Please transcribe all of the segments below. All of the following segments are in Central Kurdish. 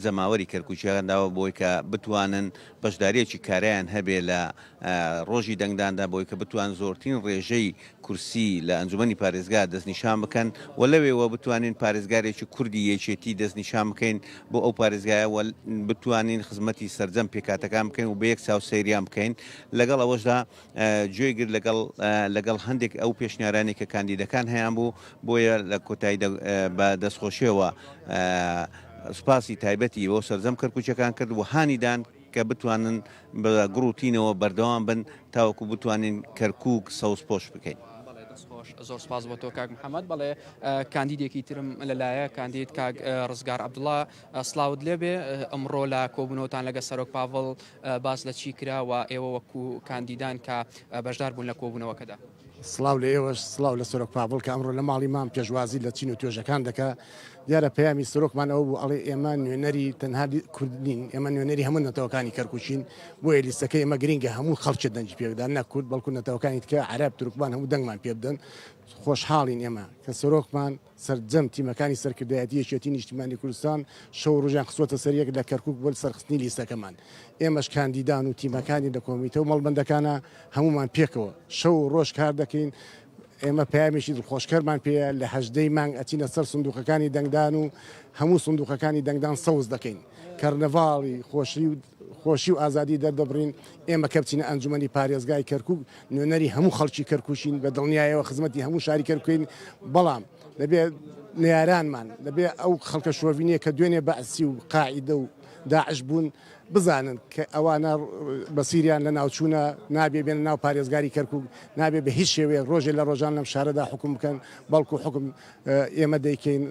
زەماوەری کەرکووچیەکانداوە بۆی کە بتوانن بەشداریەکی کاریان هەبێ لە ڕۆژی دەنگداندا بۆی کە بتوان زۆرترین ڕێژەی کورسی لە ئەنجومەنی پارێزگا دەستنیشان بکەن و لەوێەوە بتوانین پارێزگارێکی کوردی یەکێتی دەستنیشان بکەین بۆ ئەو پارێزگایە بتوانین خزمەتی سەرجەم پێکاتەکان بکەین و بە یەک چاو سەیریان بکەین لەگەڵ ئەوەشدا گوێگر لەگەڵ هەندێک ئەو پێشنیارانی کە کاندیدەکان هەیەیان بوو بۆیە لە کۆتایی بە دەستخۆشیەوە سوپاسی تایبەتی بۆ سەرجەم کەرکووچەکان کرد و هانیدان کە بتوانن بە گڕوتینەوە بەردەوام بن تاوەکو بتوانین کەرکووک سەوزپۆش بکەین. زۆر سپاس بۆ تۆ کاک محەممەد بەڵێ کاندیدێکی ترم لەلایە کاندید کاک ڕزگار عەبدوڵڵا سلااوت لێبێ ئەمڕۆ لە کۆبوونەوەتان لەگە سەرۆک پاڤڵ باس لە چی کرا و ئێوە وەکو کاندیدان کە بەشدار بوون لە کۆبوونەوەکەدا. سلااو لە ئێوەش سلااو لە سەرۆک پاڤڵ کە ئەمڕۆ لە ماڵی مام پێشوازی لە چین و توێژەکان دەکا دیارە پەیامی سەرۆکمان ئەوە بوو ئەڵێ ئێمە نوێنەری تەنها کوردین ئێمە نوێنەری هەموو نەتەوەکانی کەرکوچین بۆیە لیستەکەی ئێمە گرینگە هەموو خەڵکی دەنجی پێدان نەکورد بەڵکو نەتەوەکانی تکە عەرەب تورکمان هەموو دەنگمان پێ بدەن خۆشحاڵین ئێمە کە سەرۆکمان سەرجەم تیمەکانی سەرکردایەتی یەکێتی نیشتیمانی کوردستان شەو ڕۆژیان خستوەتە سەر یەک لە کەرکووک بۆ سەرخستنی لیستەکەمان ئێمەش کاندیدان و تیمەکانی لە کۆمیتە و مەڵبەندەکانە هەمومان پێکەوە شەو ڕۆژ کار دەکەین ئێمە پەیامێکی دڵخۆشکەرمان پێەیە لە 18 مانگ ئەچینە سەر سندوقەکانی دەنگدان و هەموو سندوقەکانی دەنگدان سەوز دەکەین کەرنەڤاڵی خۆشی و ئازادی دەردەبڕین ئێمە کە بچینە ئەنجومەنی پارێزگای کەرکووک نوێنەری هەموو خەڵکی کەرکووشین بە دڵنیایەوە خزمەتی هەموو شاری کەرکوین بەڵام دەبێت نێرانمان دەبێت ئەو خەڵکە شۆڤینیە کە دوێنێ بەعسی و قاعیدە و داعش بوون بزانن کە ئەوانە بەسیریان لە ناوچوونە نابێ بێن ناو پارێزگاری کەرکووک نابێ بە هیچ شێوەیە ڕۆژێ لە ڕۆژان لەم شارەدا حکوم بکەن بەڵکو حکم ئێمە دەیکەین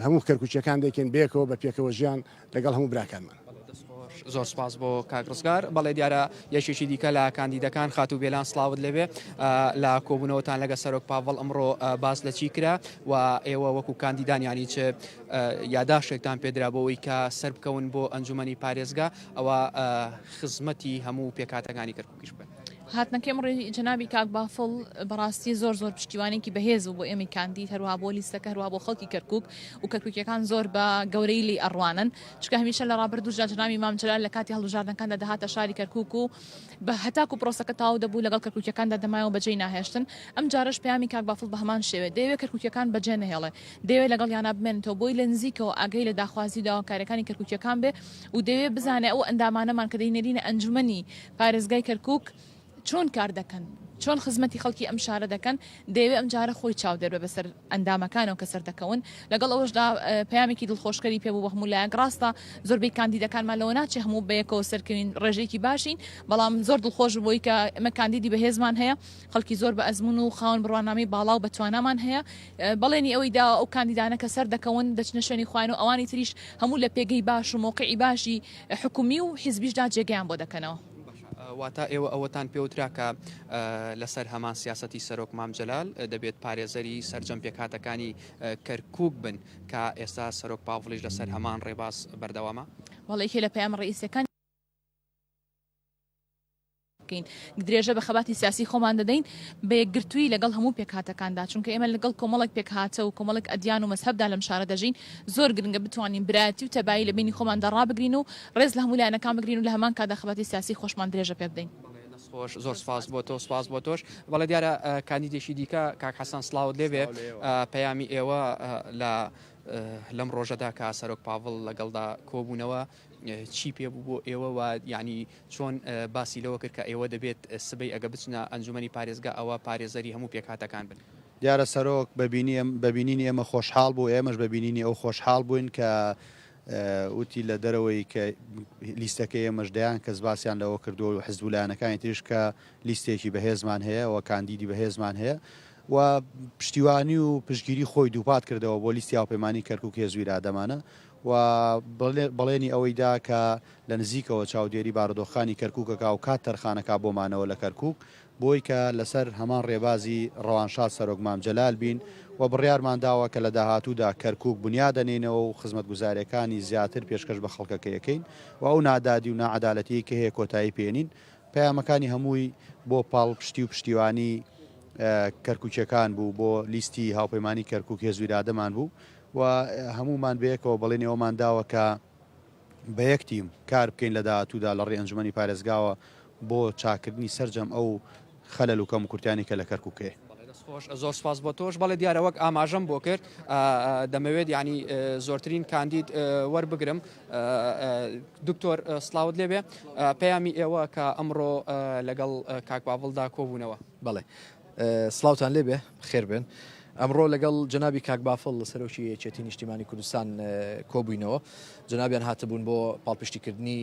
هەموو کەرکووچەکان دەیکەین بێکەوە بە پێکەوە ژیان لەگەڵ هەموو براکانمان. زۆر سپاس بۆ کاک ڕزگار بەڵێ دیارە یەکێکی دیکە لە کاندیدەکان خاتو بێلان سلااوت لەبێ لە کۆبوونەوەتان لەگە سەرۆک پاڤڵ ئەمڕۆ باس لە چی کرا و ئێوە وەکو کاندیدانیانی چ یاداشتێکتان پێدرا بۆەوەی کە سەر بکەون بۆ ئەنجومەنی پارێزگا ئەوە خزمەتی هەموو پێکاتەکانی کەرکووکیش بن. هاتنەکەم ڕێی جەنابی کاک بافڵ بەڕاستی زۆر پشتیوانێکی بەهێز و بۆ ئێمە کاندید هەروها بۆ لیستەکە هەروها بۆ خەڵکی کەرکووک و کەرکووکیەکان زۆر بە گەورەی لی ئەڕوانن چکە هەمیشە لە ڕابردوو جەنابی مام جەلال لە کاتی هەڵبژاردنەکاندا دەهاتە شاری کەرکووک و بە هەتاکو پرۆسەکە تاو دەبوو لەگەڵ کەرکووکیەکاندا دەمایەوە بەجێی ناهێشتن ئەم جارش پەیامی کاک بافڵ بە هەمان شێوێ دەیەوێت کەرکووکیەکان بەجێ نەهێڵێ دەیەوێت لەگەڵ یانە بمێنێتەوە بۆی لە نزیکەوە ئاگەی لە داخوازی داواکاریەکانی کەرکووکیەکان بێ و دەیەوێت بزانێ ئەو ئەندامانەمان کە دەینێرینە ئەنجومەنی پارێزگای کەرکووک چۆن کار دەکەن چۆن خزمەتی خەڵکی ئەم شارە دەکەن دەیەوێت ئەم جارە خۆی چاودێر بەسەر ئەندامەکانەوە کە سەر دەکەون لەگەڵ ئەوەشدا پەیامێکی دڵخۆشکەری پێبوو بە هەموو لایەک ڕاستە زۆربەی کاندیدەکانمان لەوە ناچێ هەموو بەیەکەوە سەرکەوین ڕێژێکی باشین بەڵام زۆر دڵخۆش بووی کە ئەمە کاندیدی بەهێزمان هەیە خەڵکی زۆر بە ئەزمون و خاوەن بڕوانامەی باڵا و بەتوانامان هەیە بەڵێنی ئەوەیدا ئەو کاندیدانە کە سەر دەکەون دەچنە شوێنی خوێن و ئەوانی تریش هەموو لە پێگەی باش و مۆقعی باشی حکومی و حیزبیشدا جێگەیان بۆ دەکەنەوە. واتە ئێوە ئەوەتان پێوترا کە لەسەر هەمان سیاسەتی سەرۆک مام جەلال دەبێت پارێزەری سەرجەم پێکاتەکانی کەرکووک بن کە ئێستا سەرۆک پاڤڵیش لەسەر هەمان ڕێباز بەردەوامە وەڵێکی لە پەیام ڕئیسەکان درێژە بە خەباتی سیاسی خۆمان دەدەین بە یەکگرتووی لەگەڵ هەموو پێکهاتەکاندا چونکە ئێمە لەگەڵ کۆمەڵێک پێکهاتە و کۆمەڵێک ئەدیان و مەزهەبدا لەم شارە دەژین زۆر گرنگە بتوانین برایەتی و تەبایی لە بینی خۆماندا ڕابگرین و ڕێز لە هەموو لایەنەکان بگرین و لە هەمان کادا خەباتی سیاسی خۆشمان درێژە پێ بدەین. زۆر سپاس بۆ تۆ سپاس بۆ تۆش بەڵێ دیارە کاندیدێکی دیکە کاک حەسەن سلااوت لێبێ پەیامی ئێوە لەم ڕۆژەدا کە سەرۆک پاڤڵ لەگەڵدا کۆبوونەوە چی پێبوو بۆ ئێوە و یعنی چۆن باسی لەوە کرد کە ئێوە دەبێت سبەی ئەگە بچنە ئەنجومەنی پارێزگا ئەوە پارێزەری هەموو پێکهاتەکان بن. دیارە سەرۆک ببینینی ئێمە خۆشحاڵ بوو ئێمەش ببینینی ئەو خۆشحاڵ بووین کە وتی لە دەرەوەی کە لیستەکە ئێمەش دەیان کەس باسییان لەوە کردو و حزب لایەنەکانی تریش کە لیستێکی بەهێزمان هەیە و کاندیدی بەهێزمان هەیە و پشتیوانی و پشتگیری خۆی دووپات کردەوە بۆ لیستی هاوپەیمانی کەرکووک هێزوی رادەمانە و بەڵێنی ئەوەیدا کە لە نزیکەوە چاودێری بارودۆخانی کەرکووکەکە و کات تەرخانەکە بۆمانەوە لە کەرکووک بۆی کە لەسەر هەمان ڕێبازی ڕەوانشاد سەرۆک مام جەلال بین و بڕیارمان داوە کە لە داهاتوودا کەرکووک بنیادەنێنەوە و خزمەتگوزاریەکانی زیاتر پێشکەش بە خەڵکەکە یەکەین و ئەو نادادی و نەعەدالەتی کە هەیە کۆتایی پێێنین پەیامەکانی هەمووی بۆ پاڵ پشتی و پشتیوانی کەرکووکیەکان بوو بۆ لیستی هاوپەیمانی کەرکووک هێزوی رادەمان بوو و هەمومان بەیەکەوە بەڵێنەوەمان داوە کە بە یەکتیم کار بکەین لە داهاتوودا لە ڕێ ئەنجومەنی پارێزگاوە بۆ چاکردنی سەررجەم ئەو خەلەل و کەم کورتانی کە لە کەرکووکێ. زۆر سپاس بۆ تۆش بەڵێ دیارە وەک ئاماژەم بۆ کرد دەمەوێت ینی زۆرترین کاندید وەربگرم دکتۆر سلااوت لێبێ پەیامی ئێوە کە ئەمڕۆ لەگەڵ کاکباڤڵدا کۆبوونەوە. بەڵێ سلااوتان لێبێ خێر بن. ئەمڕۆ لەگەڵ جنابی کاکبافڵ لە سەرۆکی یەکێتی نیشتیمانی کوردستان کۆبووینەوە جنابیان هاتبوون بۆ پاڵپشتیکردنی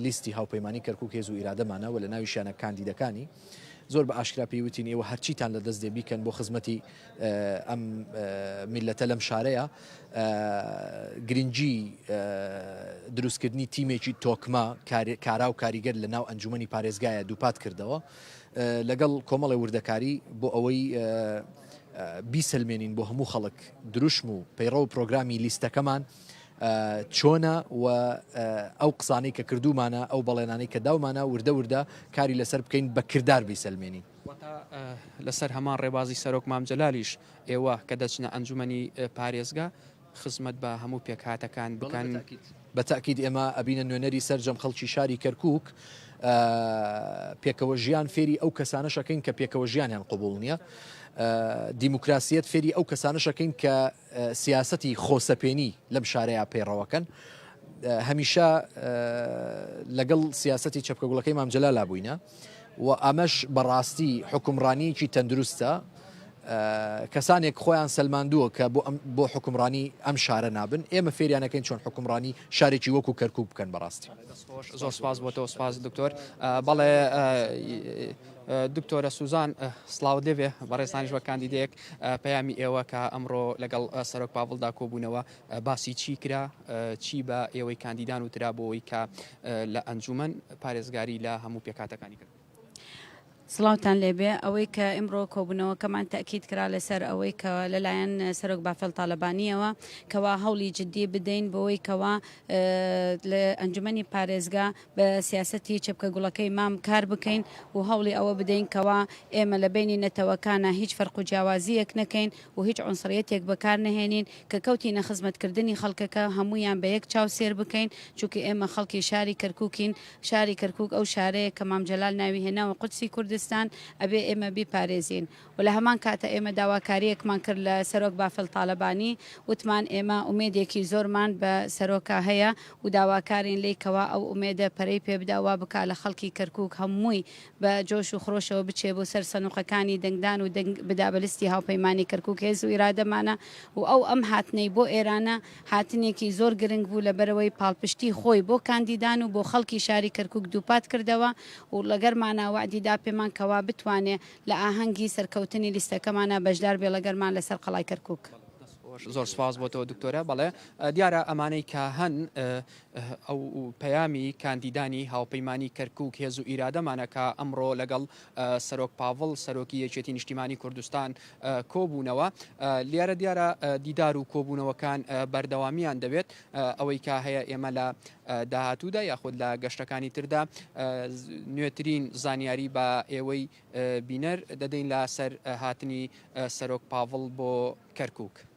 لیستی هاوپەیمانی کەرکووک هێز و ئیرادەمانەوە لە ناویشانە کاندیدەکانی زۆر بە ئاشکرا پێیوتین ئێوە هەرچیتان لە دەست دێ بیکەن بۆ خزمەتی ئەم میلەتە لەم شارەیە گرنگجی دروستکردنی تیمێکی تۆکمە کارا و کاریگەر لە ناو ئەنجومەنی پارێزگایە دووپات کردەوە لەگەڵ کۆمەڵی وردەکاری بۆ ئەوەی بیسەلمێنین بۆ هەموو خەڵک دروشم و پەیڕە و پرۆگرامی لیستەکەمان چۆنە و ئەو قسانەی کە کردومانە ئەو بەڵێنانەی کە داومانە وردە وردە کاری لەسەر بکەین بە کردار بیسەلمێنین. لەسەر هەمان ڕێبازی سەرۆک مام جەلالیش ئێوە کە دەچنە ئەنجومەنی پارێزگا خزمەت بە هەموو پێکهاتەکان بکەن. بە تاکید ئێمە ئەبینە نوێنەری سەررجەم خەڵکی شاری کەرکووک پێکەوە ژیان فێری ئەو کەسانەشەکەین کە پێکەوە ژیانیان قبول نییە. دیموکراسیەت فێری ئەو کەسانەشەکەین کە سیاسەتی خۆسەپێنی لەم شارەیە پەیڕەوەکەن هەمیشە لەگەڵ سیاسەتی چەپکەگوڵەکەی مام جەلالا بووینە و ئەمەش بەڕاستی حکومڕانیەکی تەندروستە کەسانێک خۆیان سەلماندووە کە بۆ حکومڕانی ئەم شارە نابن ئێمە فێریانەکەین چۆن حکومڕانی شارێکی وەکو کەرکووک بکەن بەڕاستی. زۆر سپاس بۆ تۆ سپاس دکتۆر. بەڵێ دکتۆرە سوزان سلااو دەوێ بەڕێستانیش وە کاندیدەیەک پەیامی ئێوە کە ئەمڕۆ لەگەڵ سەرۆک پاڤڵدا کۆبوونەوە باسی چی کرا چی بە ئێوەی کاندیدان وترا بۆەوەی کە لە ئەنجومەن پارێزگاری لە هەموو پێکاتەکانی کرد. سڵاوتان لێبێ ئەوەی کە ئمڕۆ کۆبوونەوەکەمان تاکید کرا لەسەر ئەوەی کە لەلایەن سەرۆک بافەڵ تاالبانیەوە کەوا هەوڵی جددی بدەین بۆەوەی کەوا لە ئەنجومەنی پارێزگا بە سیاسەتی چەپکە گوڵەکەی مام کار بکەین و هەوڵی ئەوە بدەین کەوا ئێمە لە بینی نەتەوەکانە هیچ فەرق و جیاوازیەک نەکەین و هیچ عنسریەتێک بەکار نهێنین کە کەوتینە خزمەتکردنی خەڵکەکە هەمویان بە یەک چاو سێر بکەین چونکە ئێمە خەڵکی شاری کەرکووکین شاری کەرکووک ئەو شارەیە کە مام جەلال ناوی هێناوە قودسی کوردستان ئەبێ ئێمە بیپارێزین و لە هەمان کاتە ئێمە داواکاریەکمان کرد لە سەرۆک بافەڵ تاالبانی وتمان ئێمە ئومێدێکی زۆرمان بە سەرۆکا هەیە و داواکارین لیکەوە ئەو ئومێدە پەرەی پێبداوا بک لە خەڵکی کەرکووک هەمووی بە جۆش و خۆشەوە بچێ بۆ سەر سەنوقەکانی دەنگدان و بدابلستی هاوپەیمانی کەرکووک هێز و ئیرادەمانە و ئەو ئەم هاتنەی بۆ ئێرانە هاتنێکی زۆر گرنگ بوو لە بەرەوەی پاڵپشتی خۆی بۆ کاندیدان و بۆ خەڵکی شاری کەرکووک دووپات کردەوە و لەگەرمانە وعدیدا پێمان کەوا بتوانێت لە ئاهەنگی سەرکەوتنی لیستەکەمانە بەشدار بێ لەگەرمان لەسەر قەڵای کەرکووک. زۆر سپاس بۆ تۆ دکتۆرە. بەڵێ دیارە ئەمانەی کە هەن ئەو پەیامی کاندیدانی هاوپەیمانی کەرکووک هێز و ئیرادەمانە کە ئەمڕۆ لەگەڵ سەرۆک پاڤڵ سەرۆکی یەکێتی نیشتیمانی کوردستان کۆبوونەوە لیارە دیارە دیدار و کۆبوونەوەکان بەردەوامیان دەبێت ئەوەی کا هەیە ئێمە لە داهاتوودا یاخود لە گەشتەکانی تردا نوێترین زانیاری بە ئێوەی بینەر دەدەین لە سەر هاتنی سەرۆک پاڤڵ بۆ کەرکووک.